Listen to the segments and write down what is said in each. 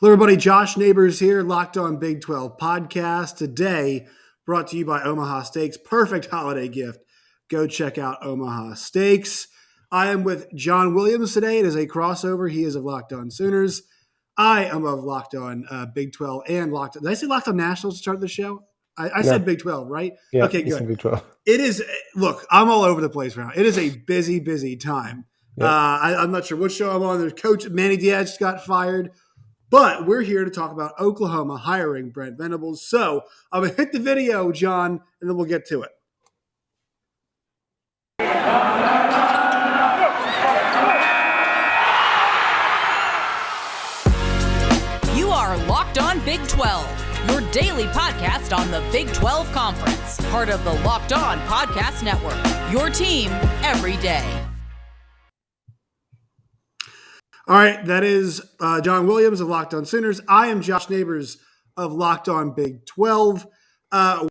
Hello, everybody. Josh Neighbors here, Locked On Big 12 podcast. Today, brought to you by Omaha Steaks. Perfect holiday gift. Go check out Omaha Steaks. I am with John Williams today. It is a crossover. He is of Locked On Sooners. I am of Locked On Big 12 and Locked On. Did I say Locked On Nationals to start the show? I said Big 12, right? Yeah, Okay, it's good. Big 12. It is, look, I'm all over the place right now. It is a busy time. Yep. I'm not sure what show I'm on. There's Coach Manny Diaz just got fired. But we're here to talk about Oklahoma hiring Brent Venables. So I'm going to hit the video, John, and then we'll get to it. You are Locked On Big 12, your daily podcast on the Big 12 Conference, part of the Locked On Podcast Network, your team every day. All right, that is John Williams of Locked On Sooners. I am Josh Neighbors of Locked On Big 12.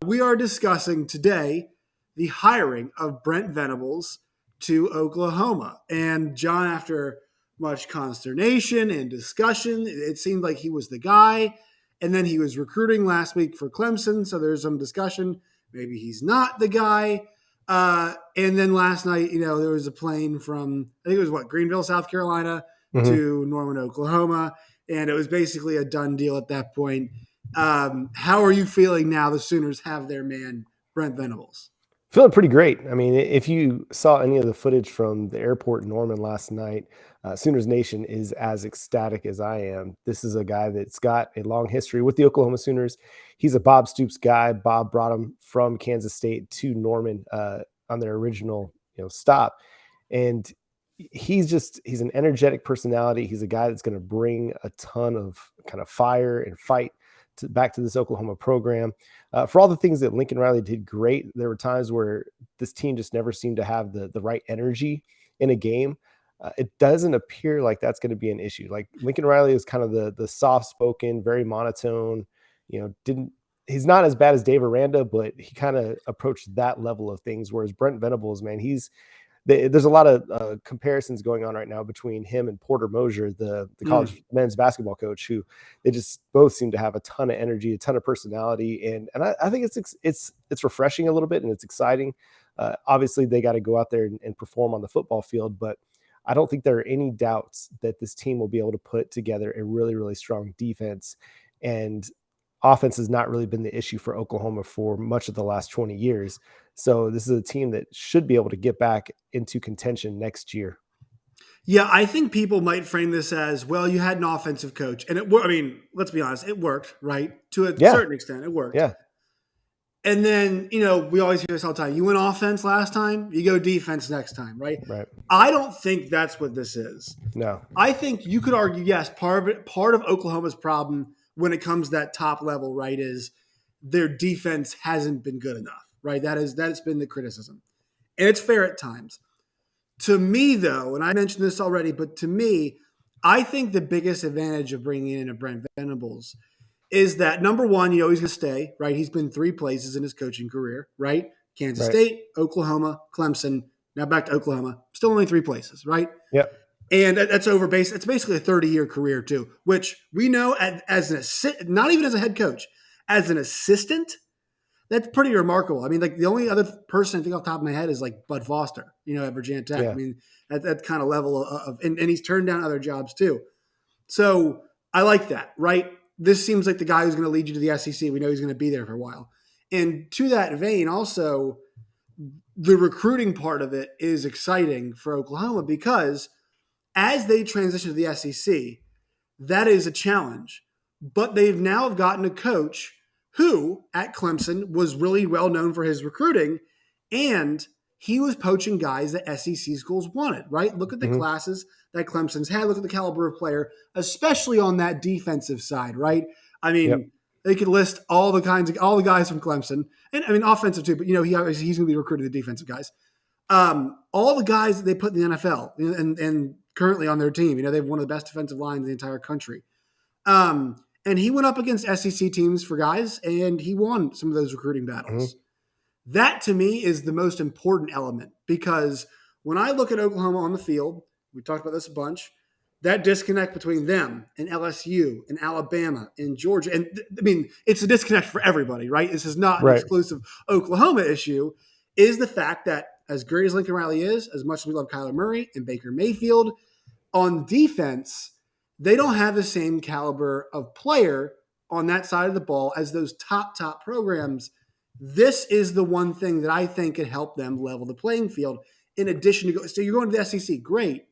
We are discussing today the hiring of Brent Venables to Oklahoma. And John, after much consternation and discussion, it seemed like he was the guy. And then he was recruiting last week for Clemson, so there's some discussion. Maybe he's not the guy. And then last night, there was a plane from, I think it was Greenville, South Carolina, to Norman, Oklahoma. And it was basically a done deal at that point. How are you feeling now the Sooners have their man, Brent Venables? Feeling pretty great. I mean, if you saw any of the footage from the airport in Norman last night, Sooners Nation is as ecstatic as I am. This is a guy that's got a long history with the Oklahoma Sooners. He's a Bob Stoops guy. Bob brought him from Kansas State to Norman on their original stop. And he's an energetic personality. He's a guy that's going to bring a ton of kind of fire and fight back to this Oklahoma program. For all the things that Lincoln Riley did great, there were times where this team just never seemed to have the right energy in a game. It doesn't appear like that's going to be an issue. Like Lincoln Riley is kind of the soft-spoken, very monotone, he's not as bad as Dave Aranda, but he kind of approached that level of things. Whereas Brent Venables, man, there's a lot of comparisons going on right now between him and Porter Mosier, the college men's basketball coach, who they just both seem to have a ton of energy, a ton of personality. And I think it's refreshing a little bit, and it's exciting. Obviously they got to go out there and perform on the football field, but I don't think there are any doubts that this team will be able to put together a really, really strong defense. And offense has not really been the issue for Oklahoma for much of the last 20 years. So this is a team that should be able to get back into contention next year. Yeah, I think people might frame this as, well, you had an offensive coach. And let's be honest, it worked, right? To a certain extent, it worked. Yeah. And then, we always hear this all the time. You went offense last time, you go defense next time, right? Right. I don't think that's what this is. No. I think you could argue, yes, part of Oklahoma's problem when it comes to that top level, right, is their defense hasn't been good enough, right? That has been the criticism. And it's fair at times. To me, though, and I mentioned this already, but to me, I think the biggest advantage of bringing in a Brent Venables is that, number one, he's going to stay, right? He's been 3 places in his coaching career, right? Kansas State, Oklahoma, Clemson, now back to Oklahoma. Still only 3 places, right? Yep. And that's it's basically a 30-year career not even as a head coach, as an assistant, that's pretty remarkable. I mean, the only other person I think off the top of my head is Bud Foster, at Virginia Tech. Yeah. I mean, at that kind of level and he's turned down other jobs too. So I like that, right? This seems like the guy who's going to lead you to the SEC. We know he's going to be there for a while. And to that vein, also, the recruiting part of it is exciting for Oklahoma because as they transition to the SEC, that is a challenge. But they've now gotten a coach who, at Clemson, was really well known for his recruiting, and he was poaching guys that SEC schools wanted, right? Look at the classes that Clemson's had. Look at the caliber of player, especially on that defensive side, right? I mean, They could list all the guys from Clemson, and I mean offensive too. But he's going to be recruiting the defensive guys. All the guys that they put in the NFL and currently on their team, they have one of the best defensive lines in the entire country. And he went up against SEC teams for guys, and he won some of those recruiting battles. That, to me, is the most important element because when I look at Oklahoma on the field, we talked about this a bunch, that disconnect between them and LSU and Alabama and Georgia, and I mean, it's a disconnect for everybody, right? This is not an Right. exclusive Oklahoma issue, is the fact that as great as Lincoln Riley is, as much as we love Kyler Murray and Baker Mayfield, on defense, they don't have the same caliber of player on that side of the ball as those top programs. This is the one thing that I think could help them level the playing field. In addition to so you're going to the SEC, great.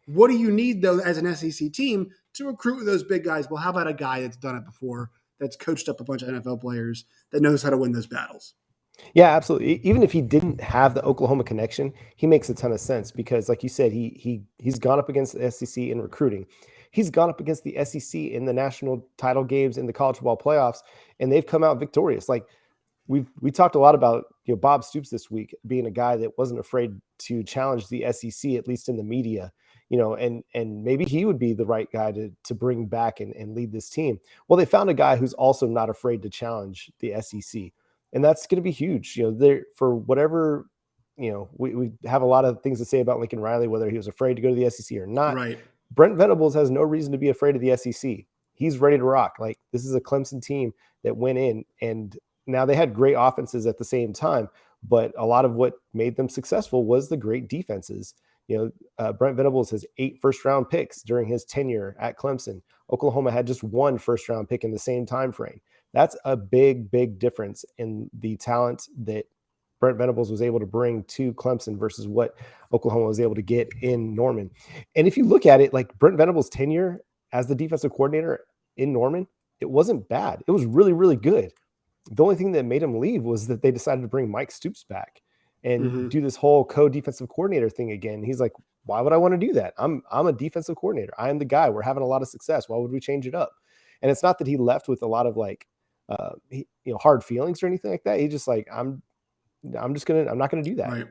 What do you need though as an SEC team to recruit those big guys? Well, how about a guy that's done it before, that's coached up a bunch of NFL players, that knows how to win those battles? Yeah, absolutely. Even if he didn't have the Oklahoma connection, he makes a ton of sense because, like you said, he's gone up against the SEC in recruiting. He's gone up against the SEC in the national title games in the college football playoffs, and they've come out victorious. Like we talked a lot about Bob Stoops this week being a guy that wasn't afraid to challenge the SEC, at least in the media. And maybe he would be the right guy to bring back and lead this team. Well, they found a guy who's also not afraid to challenge the SEC. And that's going to be huge. There for whatever, we have a lot of things to say about Lincoln Riley, whether he was afraid to go to the SEC or not. Right. Brent Venables has no reason to be afraid of the SEC. He's ready to rock. Like, this is a Clemson team that went in, and now they had great offenses at the same time, but a lot of what made them successful was the great defenses. Brent Venables has 8 first-round picks during his tenure at Clemson. Oklahoma had just 1 first-round pick in the same time frame. That's a big, big difference in the talent that Brent Venables was able to bring to Clemson versus what Oklahoma was able to get in Norman. And if you look at it, like Brent Venables' tenure as the defensive coordinator in Norman, it wasn't bad. It was really, really good. The only thing that made him leave was that they decided to bring Mike Stoops back and do this whole co-defensive coordinator thing again. He's like, why would I want to do that? I'm a defensive coordinator. I am the guy. We're having a lot of success. Why would we change it up? And it's not that he left with a lot of hard feelings or anything like that. He's just like, I'm not going to do that. Right.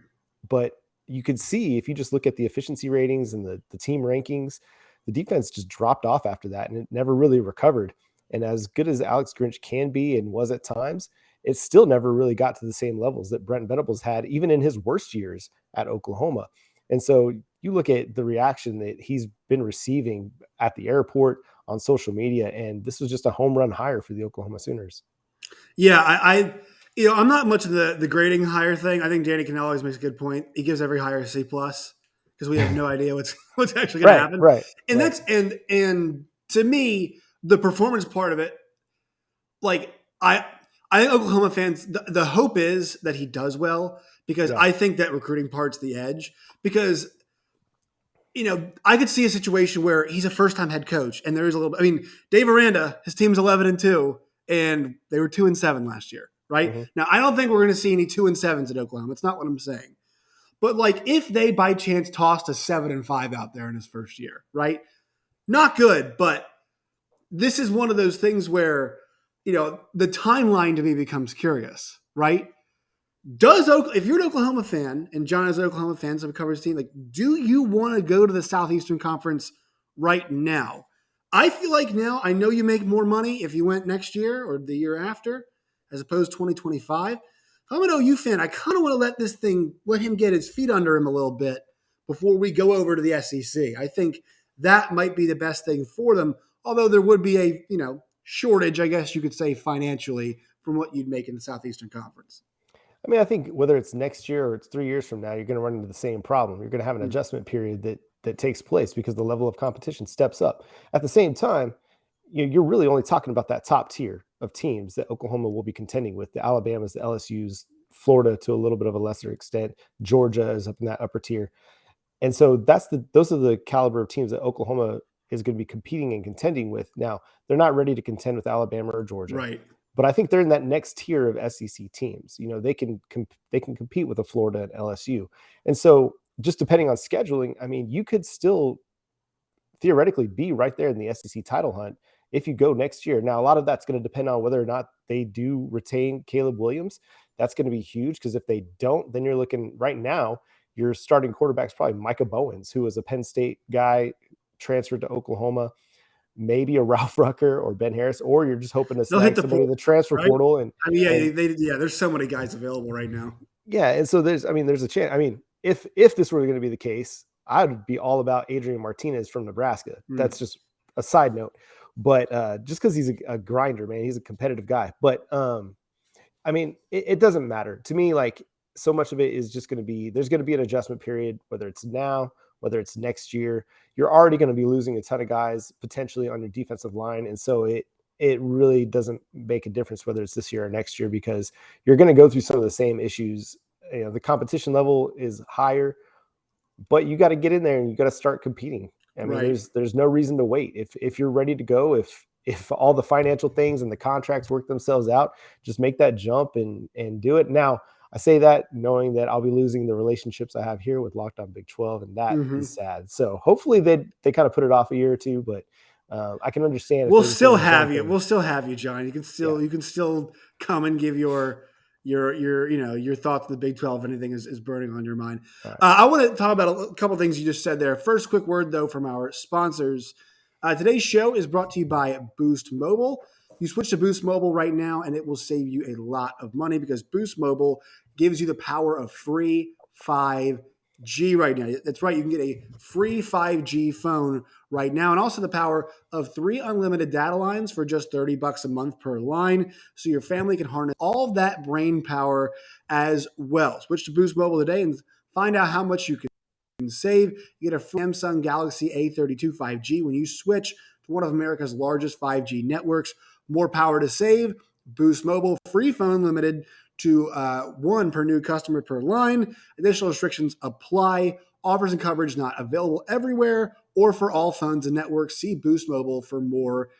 But you could see, if you just look at the efficiency ratings and the team rankings, the defense just dropped off after that, and it never really recovered. And as good as Alex Grinch can be and was at times, it still never really got to the same levels that Brent Venables had, even in his worst years at Oklahoma. And so you look at the reaction that he's been receiving at the airport, on social media, and this was just a home run hire for the Oklahoma Sooners. Yeah, I'm not much of the grading hire thing. I think Danny Cannell always makes a good point. He gives every hire a C+ because we have no idea what's actually going to happen. Right. And that's and to me, the performance part of it, like I think Oklahoma fans, the hope is that he does well, because I think that recruiting part's the edge. Because I could see a situation where he's a first-time head coach, and there is a little. I mean, Dave Aranda, his team's 11-2, and they were 2-7 last year, right? Mm-hmm. Now, I don't think we're going to see any 2-7s at Oklahoma. That's not what I'm saying. But if they by chance tossed a 7-5 out there in his first year, right? Not good, but this is one of those things where the timeline to me becomes curious, right? If you're an Oklahoma fan, and John is an Oklahoma fan, so we cover his team, do you want to go to the Southeastern Conference right now? I feel like now, I know you make more money if you went next year or the year after, as opposed to 2025. If I'm an OU fan, I kind of want to let him get his feet under him a little bit before we go over to the SEC. I think that might be the best thing for them, although there would be a shortage, I guess you could say, financially from what you'd make in the Southeastern Conference. I mean, I think whether it's next year or it's 3 years from now, you're going to run into the same problem. You're going to have an adjustment period that takes place because the level of competition steps up. At the same time, you're really only talking about that top tier of teams that Oklahoma will be contending with: the Alabamas, the LSUs, Florida to a little bit of a lesser extent. Georgia is up in that upper tier. And so those are the caliber of teams that Oklahoma is going to be competing and contending with. Now, they're not ready to contend with Alabama or Georgia. Right. But I think they're in that next tier of SEC teams. They can compete with a Florida and LSU. And so just depending on scheduling, I mean, you could still theoretically be right there in the SEC title hunt if you go next year. Now, a lot of that's going to depend on whether or not they do retain Caleb Williams. That's going to be huge, because if they don't, then you're looking right now, your starting quarterback's probably Micah Bowens, who was a Penn State guy, transferred to Oklahoma. Maybe a Ralph Rucker or Ben Harris, or you're just hoping to snag somebody in the transfer portal. And I mean, there's so many guys available right now. Yeah, and so there's a chance. I mean, if this were going to be the case, I would be all about Adrian Martinez from Nebraska. That's just a side note. But just because he's a grinder, man, he's a competitive guy. But I mean, it doesn't matter to me. Like, so much of it is just going to be, there's going to be an adjustment period, whether it's now, whether it's next year. You're already going to be losing a ton of guys potentially on your defensive line. And so it really doesn't make a difference whether it's this year or next year, because you're going to go through some of the same issues. You know, the competition level is higher, but you got to get in there and you got to start competing. I mean, there's no reason to wait. If you're ready to go, if all the financial things and the contracts work themselves out, just make that jump and do it. Now, I say that knowing that I'll be losing the relationships I have here with Locked On Big 12, and that is sad. So hopefully they kind of put it off a year or two, but I can understand. We'll still have you. We'll still have you, John. You can still come and give your thoughts on the Big 12 if anything is burning on your mind. Right. I want to talk about a couple things you just said there. First, quick word though from our sponsors. Today's show is brought to you by Boost Mobile. You switch to Boost Mobile right now, and it will save you a lot of money because Boost Mobile gives you the power of free 5G right now. That's right. You can get a free 5G phone right now, and also the power of 3 unlimited data lines for just $30 a month per line, so your family can harness all of that brain power as well. Switch to Boost Mobile today and find out how much you can save. You get a Samsung Galaxy A32 5G when you switch to one of America's largest 5G networks. More power to save. Boost Mobile, free phone limited to 1 per new customer per line. Additional restrictions apply. Offers and coverage not available everywhere or for all phones and networks. See Boost Mobile for more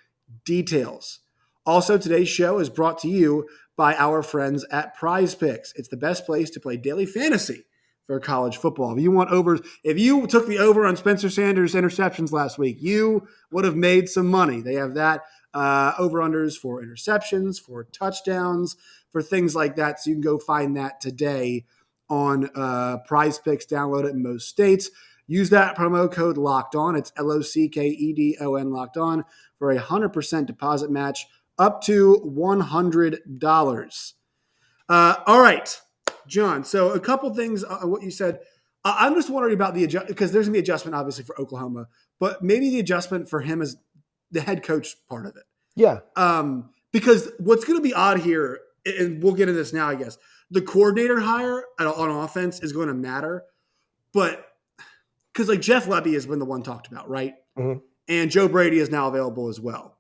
details. Also, today's show is brought to you by our friends at Prize Picks. It's the best place to play daily fantasy for college football. If you took the over on Spencer Sanders' interceptions last week, you would have made some money. They have that over-unders for interceptions, for touchdowns, for things like that. So you can go find that today on Prize Picks. Download it in most states. Use that promo code Locked On. It's LOCKEDON Locked On for a 100% deposit match up to $100. All right, John. So a couple things on what you said. I'm just wondering about the adjustment, because there's going to be adjustment obviously for Oklahoma, but maybe the adjustment for him is the head coach part of it. Yeah. Because what's going to be odd here, and we'll get into this now, I guess, the coordinator hire on offense is going to matter, but because like Jeff Lebby has been the one talked about, right? Mm-hmm. And Joe Brady is now available as well.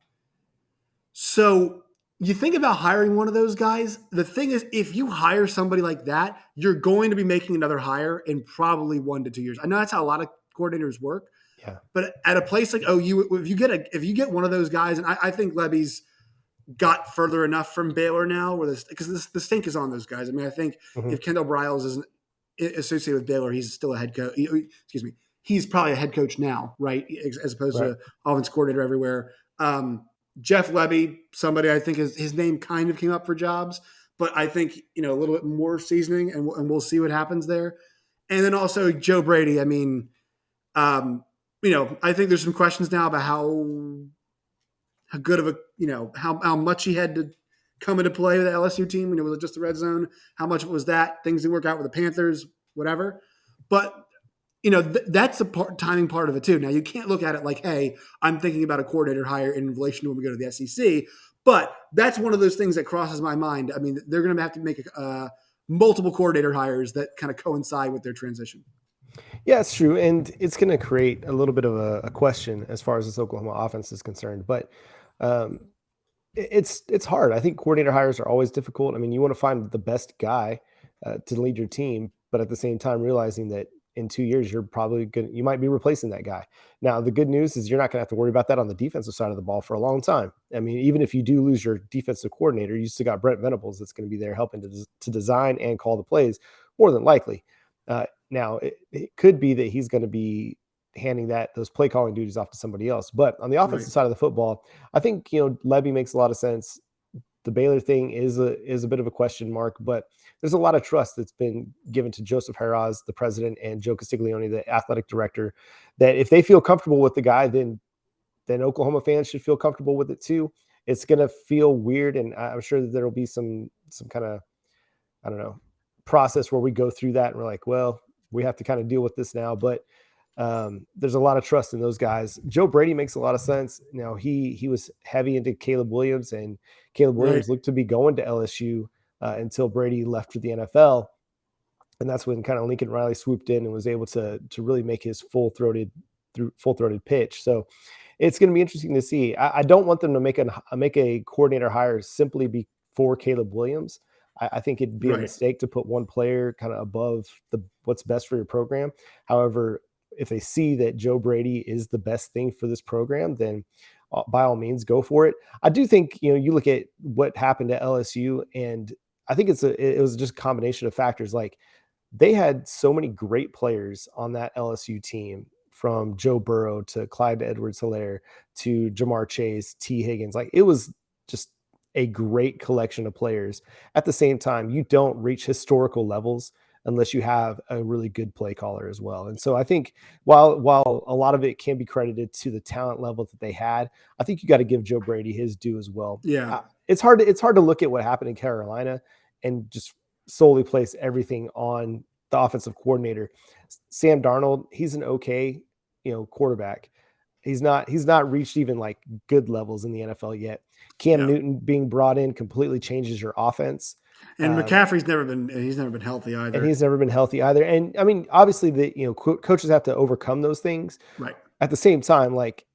So you think about hiring one of those guys. The thing is, if you hire somebody like that, you're going to be making another hire in probably 1 to 2 years. I know that's how a lot of coordinators work. Yeah. But at a place like OU, if you get one of those guys, and I think Lebby's got further enough from Baylor now, because the stink is on those guys. I mean, I think if Kendall Briles isn't associated with Baylor, he's still a head coach. Excuse me, he's probably a head coach now, right? As opposed to offense coordinator everywhere. Jeff Lebby, somebody I think his name kind of came up for jobs, but I think a little bit more seasoning, and we'll see what happens there. And then also Joe Brady. I mean. I think there's some questions now about how good of how much he had to come into play with the LSU team. Was it just the red zone? How much of it was that? Things didn't work out with the Panthers, whatever. But, that's the timing part of it too. Now, you can't look at it like, hey, I'm thinking about a coordinator hire in relation to when we go to the SEC. But that's one of those things that crosses my mind. I mean, they're going to have to make multiple coordinator hires that kind of coincide with their transition. Yeah, it's true. And it's going to create a little bit of a question as far as this Oklahoma offense is concerned. But it's hard. I think coordinator hires are always difficult. I mean, you want to find the best guy to lead your team, but at the same time realizing that in 2 years, you might be replacing that guy. Now, the good news is you're not going to have to worry about that on the defensive side of the ball for a long time. I mean, even if you do lose your defensive coordinator, you still got Brent Venables that's going to be there helping to design and call the plays, more than likely. Now, it could be that he's going to be handing those play calling duties off to somebody else. But on the offensive side of the football, I think Lebby makes a lot of sense. The Baylor thing is a bit of a question mark, but there's a lot of trust that's been given to Joseph Harraz, the president, and Joe Castiglione, the athletic director, that if they feel comfortable with the guy, then Oklahoma fans should feel comfortable with it too. It's going to feel weird, and I'm sure that there will be some kind of, process where we go through that and we're like, well, we have to kind of deal with this now. But There's a lot of trust in those guys. Joe Brady makes a lot of sense. He was heavy into Caleb Williams, and Caleb Williams looked to be going to LSU until Brady left for the NFL. And that's when kind of Lincoln Riley swooped in and was able to really make his full-throated pitch. So it's going to be interesting to see. I don't want them to make a coordinator hire simply before Caleb Williams. I think it'd be a mistake to put one player kind of above what's best for your program. However, if they see that Joe Brady is the best thing for this program, then by all means, go for it. I do think, you look at what happened at LSU, and I think it was just a combination of factors. Like, they had so many great players on that LSU team, from Joe Burrow to Clyde Edwards-Helaire to Jamar Chase, T. Higgins. Like, it was just a great collection of players. At the same time, you don't reach historical levels unless you have a really good play caller as well. And so I think while a lot of it can be credited to the talent level that they had, I think you got to give Joe Brady his due as well. Yeah. It's hard to look at what happened in Carolina and just solely place everything on the offensive coordinator. Sam Darnold, he's an okay, quarterback. He's not reached even like good levels in the NFL yet. Cam Newton being brought in completely changes your offense. And McCaffrey's never been healthy either. And he's never been healthy either. And I mean, obviously coaches have to overcome those things. Right. At the same time, like,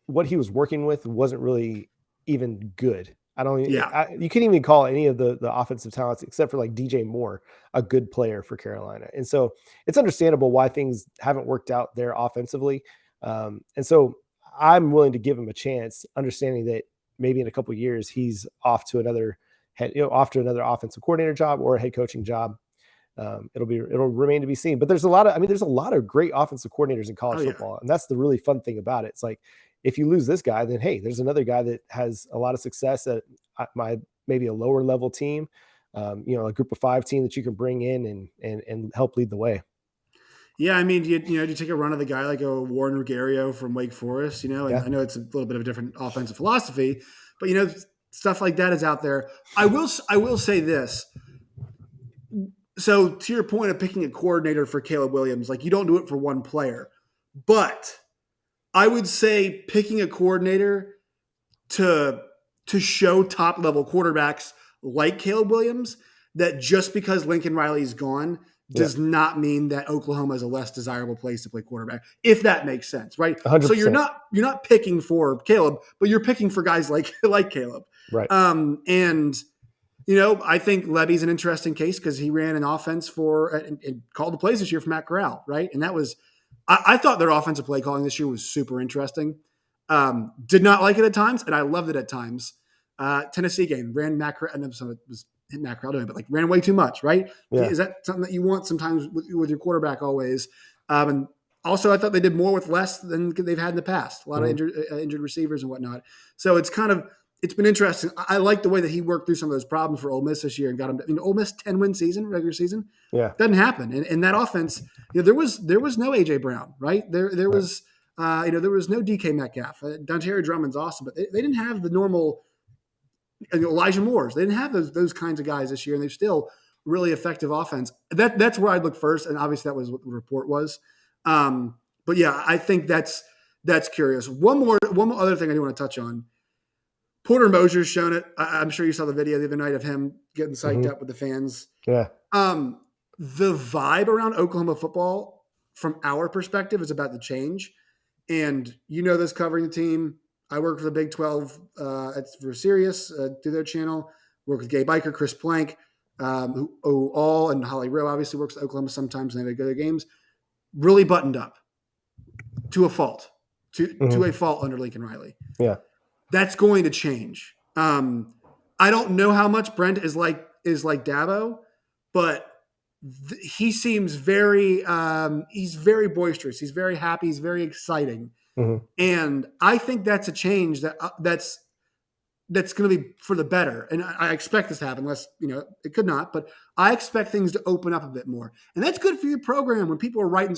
what he was working with wasn't really even good. You can't even call any of the offensive talents, except for like DJ Moore, a good player for Carolina. And so it's understandable why things haven't worked out there offensively. And so I'm willing to give him a chance, understanding that maybe in a couple of years he's off to another offensive coordinator job or a head coaching job. It'll remain to be seen. But there's a lot of great offensive coordinators in college football, and that's the really fun thing about it. It's like, if you lose this guy, then hey, there's another guy that has a lot of success at maybe a lower level team, a group of 5 team that you can bring in and help lead the way. Yeah, I mean, do you take a run of the guy like a Warren Ruggiero from Wake Forest? And I know it's a little bit of a different offensive philosophy, but stuff like that is out there. I will say this. So to your point of picking a coordinator for Caleb Williams, like, you don't do it for one player, but I would say picking a coordinator to show top level quarterbacks like Caleb Williams that just because Lincoln Riley's gone does not mean that Oklahoma is a less desirable place to play quarterback, if that makes sense, right? 100%. So you're not picking for Caleb, but you're picking for guys like Caleb. Right. And I think Levy's an interesting case because he ran an offense and called the plays this year for Matt Corral, right? And that was, I thought their offensive play calling this year was super interesting. Did not like it at times, and I loved it at times. Tennessee game, ran Matt Corral, and it was Matt Corral doing it, but like ran way too much, right? Yeah. Is that something that you want sometimes with your quarterback always? And also, I thought they did more with less than they've had in the past. A lot of injured receivers and whatnot. So it's been interesting. I like the way that he worked through some of those problems for Ole Miss this year and got them. Ole Miss 10-win season, regular season. Yeah, doesn't happen. And that offense, there was no AJ Brown, right? There was there was no DK Metcalf. Dontario Drummond's awesome, but they didn't have the normal Elijah Moore's. They didn't have those kinds of guys this year, and they're still really effective offense. That's where I'd look first, and obviously that was what the report was. But yeah, I think that's curious. One more other thing I do want to touch on. Porter Mosier's shown it. I'm sure you saw the video the other night of him getting psyched up with the fans. Yeah. The vibe around Oklahoma football, from our perspective, is about to change. And this covering the team. I work for the Big 12 for Sirius through their channel. Work with Gabe Eicher, Chris Plank, and Holly Rowe obviously works at Oklahoma sometimes, and they go to their games. Really buttoned up to a fault, to a fault under Lincoln Riley. Yeah. That's going to change. I don't know how much Brent is like Dabo, but he seems he's very boisterous. He's very happy. He's very exciting. Mm-hmm. And I think that's a change that's going to be for the better. And I expect this to happen, unless, it could not, but I expect things to open up a bit more. And that's good for your program when people are writing,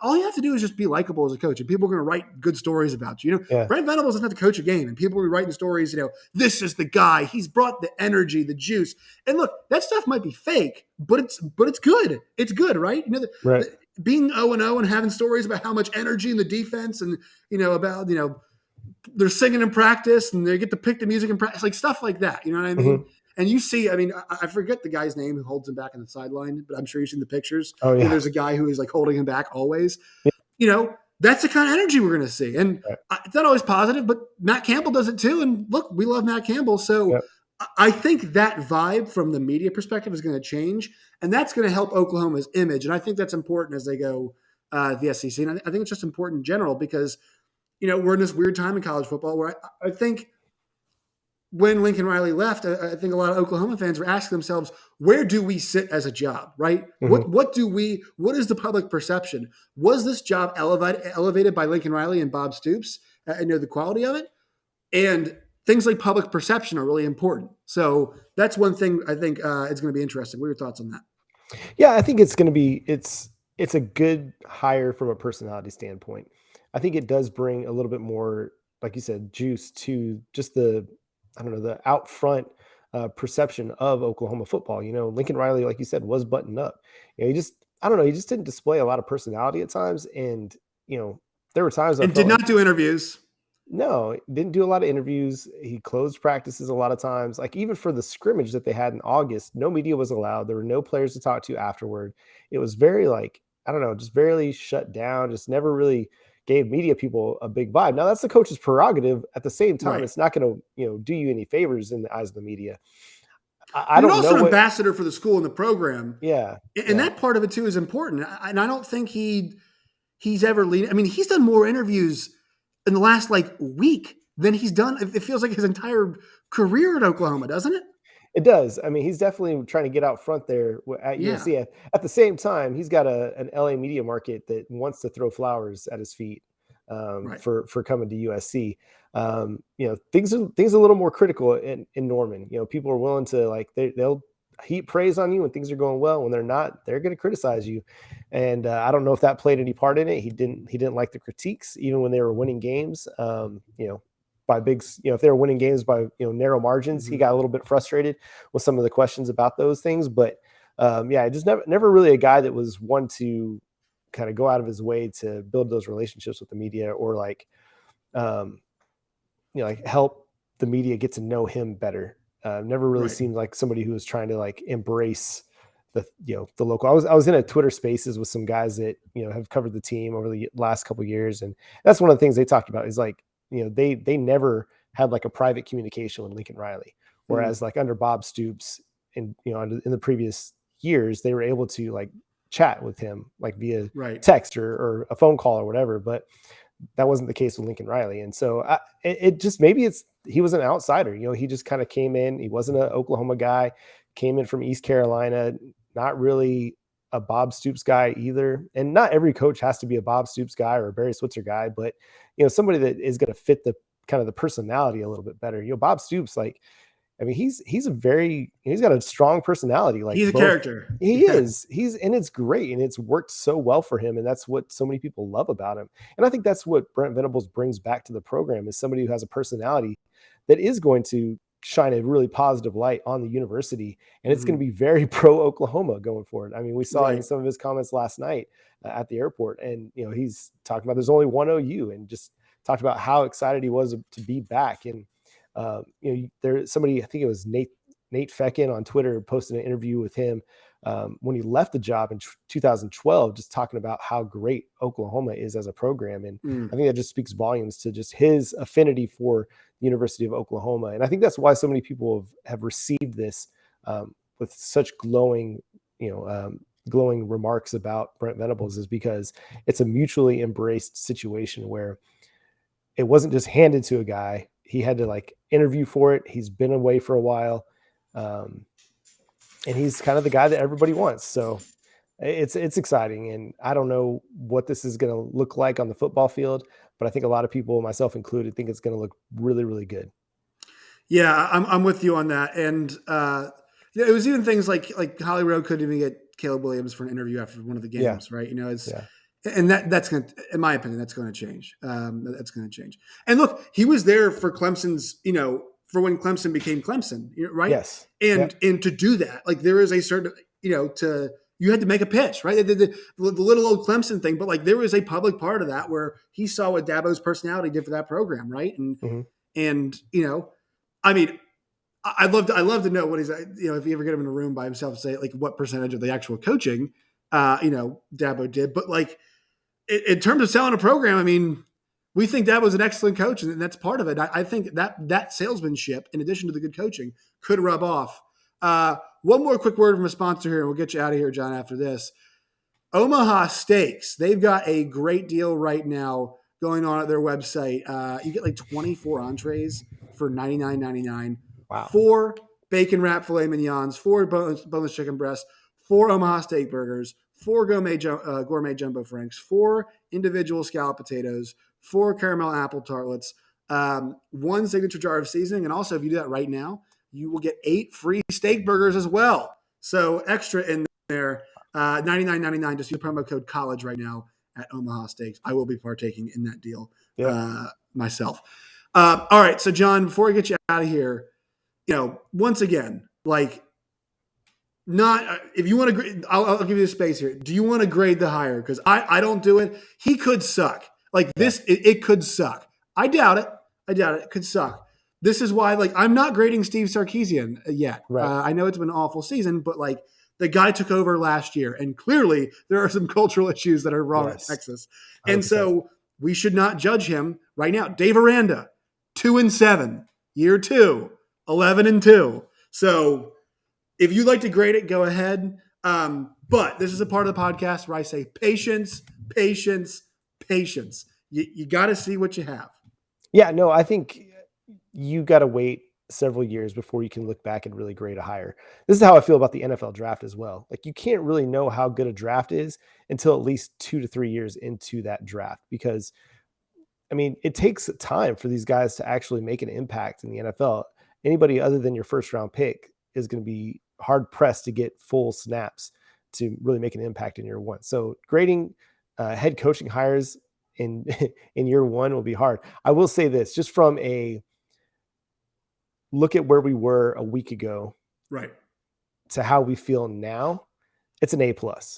all you have to do is just be likable as a coach, and people are going to write good stories about you. Brent Venables doesn't have to coach a game, and people will be writing stories, this is the guy. He's brought the energy, the juice. And look, that stuff might be fake, but it's good. It's good, right? Right. being 0-0 and having stories about how much energy in the defense and, about, they're singing in practice and they get to pick the music in practice, like stuff like that. You know what I mean? Mm-hmm. And you see, I forget the guy's name who holds him back on the sideline, but I'm sure you've seen the pictures. Oh, yeah. There's a guy who is like holding him back always. Yeah. That's the kind of energy we're going to see. And right. It's not always positive, but Matt Campbell does it too. And look, we love Matt Campbell. So Yep. I think that vibe from the media perspective is going to change, and that's going to help Oklahoma's image. And I think that's important as they go the SEC. And I think it's just important in general because, we're in this weird time in college football where I think when Lincoln Riley left, I think a lot of Oklahoma fans were asking themselves, where do we sit as a job, right? Mm-hmm. What is the public perception? Was this job elevated by Lincoln Riley and Bob Stoops? The quality of it? And things like public perception are really important. So that's one thing I think is going to be interesting. What are your thoughts on that? Yeah, I think it's going to be, it's a good hire from a personality standpoint. I think it does bring a little bit more, like you said, juice to just the out front perception of Oklahoma football. Lincoln Riley, like you said, was buttoned up. He just didn't display a lot of personality at times. And, there were times and did not do interviews. No, didn't do a lot of interviews. He closed practices a lot of times. Like even for the scrimmage that they had in August, no media was allowed. There were no players to talk to afterward. It was very just very shut down, just never really gave media people a big vibe. Now that's the coach's prerogative. At the same time, It's not going to, do you any favors in the eyes of the media. I don't know. Also an ambassador for the school and the program. Yeah. And that part of it too is important. And I don't think he's ever leading. He's done more interviews in the last week than he's done. It feels like his entire career at Oklahoma, doesn't it? It does. He's definitely trying to get out front there at USC. At the same time, he's got an LA media market that wants to throw flowers at his feet for coming to USC. Things are a little more critical in Norman. People are willing to they'll heap praise on you when things are going well. When they're not, they're going to criticize you. And I don't know if that played any part in it. He didn't like the critiques, even when they were winning games. By big, if they were winning games by narrow margins, he got a little bit frustrated with some of the questions about those things. But just never really a guy that was one to kind of go out of his way to build those relationships with the media or help the media get to know him better. Never really seemed like somebody who was trying to embrace the local. I was in a Twitter Spaces with some guys that have covered the team over the last couple of years, and that's one of the things they talked about is they never had a private communication with Lincoln Riley, whereas under Bob Stoops and in the previous years they were able to chat with him via text or a phone call or whatever, but that wasn't the case with Lincoln Riley. And so he was an outsider. He just kind of came in. He wasn't an Oklahoma guy, came in from East Carolina, not really a Bob Stoops guy either. And not every coach has to be a Bob Stoops guy or a Barry Switzer guy, but somebody that is going to fit the kind of the personality a little bit better. Bob Stoops, he's got a strong personality. He's a character. He is. And it's great. And it's worked so well for him. And that's what so many people love about him. And I think that's what Brent Venables brings back to the program is somebody who has a personality that is going to shine a really positive light on the university. And it's going to be very pro Oklahoma going forward. We saw in some of his comments last night at the airport, and, he's talking about there's only one OU and just talked about how excited he was to be back. And, there's somebody, I think it was Nate Feckin on Twitter, posted an interview with him when he left the job in 2012, just talking about how great Oklahoma is as a program. And I think that just speaks volumes to just his affinity for the University of Oklahoma. And I think that's why so many people have received this with such glowing remarks about Brent Venables, is because it's a mutually embraced situation where it wasn't just handed to a guy. He had to interview for it. He's been away for a while. And he's kind of the guy that everybody wants. So it's exciting. And I don't know what this is going to look like on the football field, but I think a lot of people, myself included, think it's going to look really, really good. Yeah, I'm with you on that. And it was even things like Holly Rowe couldn't even get Caleb Williams for an interview after one of the games, right? And that's going to, in my opinion, that's going to change. That's going to change. And look, he was there for Clemson's, for when Clemson became Clemson, right? Yes. And to do that, there is a certain, to you had to make a pitch, right? The little old Clemson thing, but like there was a public part of that where he saw what Dabo's personality did for that program, right? And I mean, I'd love to know what he's, if you ever get him in a room by himself, say like what percentage of the actual coaching, Dabo did. But like in terms of selling a program, I mean, we think Dabo's an excellent coach, and that's part of it. I think that salesmanship, in addition to the good coaching, could rub off. One more quick word from a sponsor here, and we'll get you out of here, John, after this. Omaha Steaks. They've got a great deal right now going on at their website. You get like 24 entrees for $99.99. Wow. 4 bacon wrapped filet mignons, 4 boneless chicken breasts, 4 Omaha steak burgers, 4 gourmet jumbo franks, 4 individual scalloped potatoes, 4 caramel apple tartlets, 1 signature jar of seasoning. And also, if you do that right now, you will get 8 free steak burgers as well. So extra in there. $99.99. Just use promo code college right now at Omaha Steaks. I will be partaking in that deal myself. All right. So John, before I get you out of here, once again, like if you want to, I'll give you the space here. Do you want to grade the hire? Because I don't do it. He could suck. Like this, it could suck. I doubt it. It could suck. This is why, like, I'm not grading Steve Sarkisian yet. Right. I know it's been an awful season, but like the guy took over last year, and clearly there are some cultural issues that are wrong at Texas. 100%. And so we should not judge him right now. Dave Aranda, 2-7, year 2, 11-2. So if you'd like to grade it, go ahead. But this is a part of the podcast where I say patience, patience, patience. You got to see what you have. Yeah, no, I think you got to wait several years before you can look back and really grade a hire. This is how I feel about the NFL draft as well. Like you can't really know how good a draft is until at least 2 to 3 years into that draft, because I mean, it takes time for these guys to actually make an impact in the NFL. Anybody other than your first round pick is going to be hard pressed to get full snaps to really make an impact in year 1. So grading head coaching hires in year 1 will be hard. I will say this, just from a look at where we were a week ago, right, to how we feel now, it's an A+. Just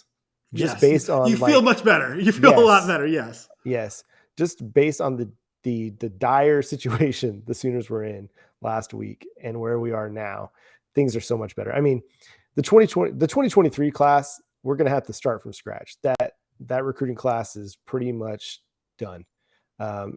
yes. based on you feel much better. You feel a lot better. Yes. Just based on the dire situation the Sooners were in last week and where we are now, things are so much better. I mean, the 2023 class, we're going to have to start from scratch. That recruiting class is pretty much done.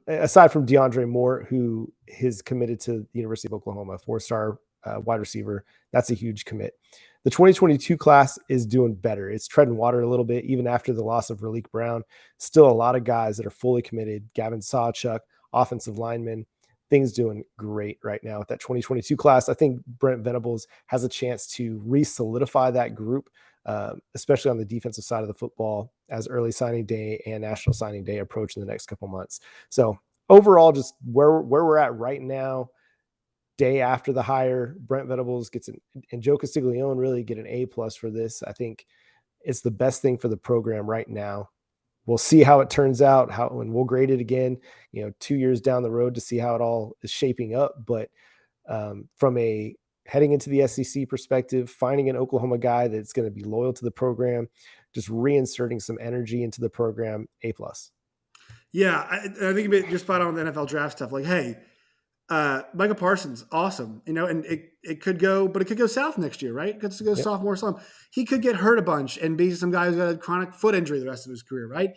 Aside from DeAndre Moore, who is committed to the University of Oklahoma, 4-star wide receiver. That's a huge commit. The 2022 class is doing better. It's treading water a little bit, even after the loss of Raleek Brown. Still a lot of guys that are fully committed. Gavin Sawchuk, offensive lineman. Things doing great right now with that 2022 class. I think Brent Venables has a chance to re-solidify that group, especially on the defensive side of the football, as early signing day and national signing day approach in the next couple months. So overall, just where we're at right now, day after the hire, Brent Venables gets and Joe Castiglione really get an A+ for this. I think it's the best thing for the program right now. We'll see how it turns out, and we'll grade it again, 2 years down the road to see how it all is shaping up. But from a heading into the SEC perspective, finding an Oklahoma guy that's going to be loyal to the program, just reinserting some energy into the program, A+. Yeah, I think you're spot on the NFL draft stuff. Like, hey, Micah Parsons, awesome. And it could go, but it could go south next year, right? It could go sophomore slump. He could get hurt a bunch and be some guy who's got a chronic foot injury the rest of his career, right?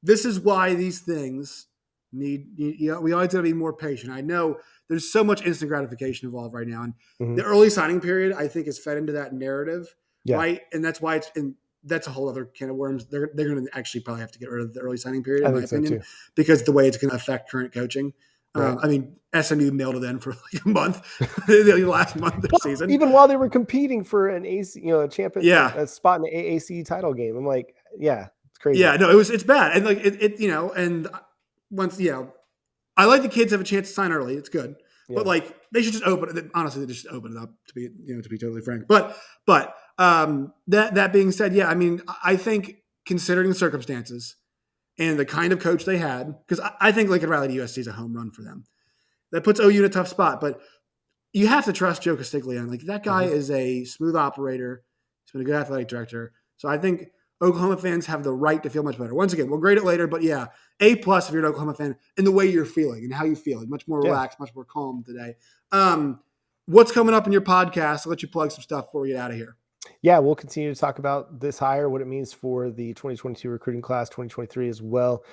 This is why these things we always got to be more patient. I know there's so much instant gratification involved right now. And the early signing period, I think, is fed into that narrative, right? And that's why that's a whole other can of worms. They're going to actually probably have to get rid of the early signing period, in my opinion, because the way it's going to affect current coaching. Right. I mean, SMU mailed it in for like a month, the last month of the season. Even while they were competing for an AC, a champion, a spot in the AAC title game. I'm like, it's crazy. Yeah, no, it's bad. And like and once, I like the kids have a chance to sign early. It's good. Yeah. But like they should just open it. Honestly, they just open it up to be totally frank. But that being said, I mean, I think considering the circumstances and the kind of coach they had, because I think Lincoln Riley to USC is a home run for them. That puts OU in a tough spot, but you have to trust Joe Castiglione. Like that guy is a smooth operator. He's been a good athletic director. So I think Oklahoma fans have the right to feel much better. Once again, we'll grade it later, but yeah, A+ if you're an Oklahoma fan in the way you're feeling and how you feel. Much more relaxed, much more calm today. What's coming up in your podcast? I'll let you plug some stuff before we get out of here. Yeah, we'll continue to talk about this hire, what it means for the 2022 recruiting class, 2023 as well.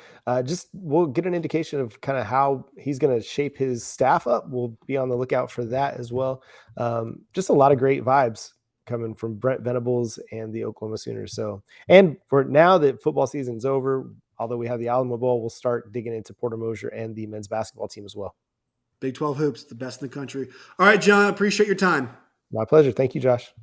Just we'll get an indication of kind of how he's going to shape his staff up. We'll be on the lookout for that as well. Just a lot of great vibes coming from Brent Venables and the Oklahoma Sooners. So, and for now that football season's over, although we have the Alamo Bowl, we'll start digging into Porter Moser and the men's basketball team as well. Big 12 hoops, the best in the country. All right, John, appreciate your time. My pleasure. Thank you, Josh.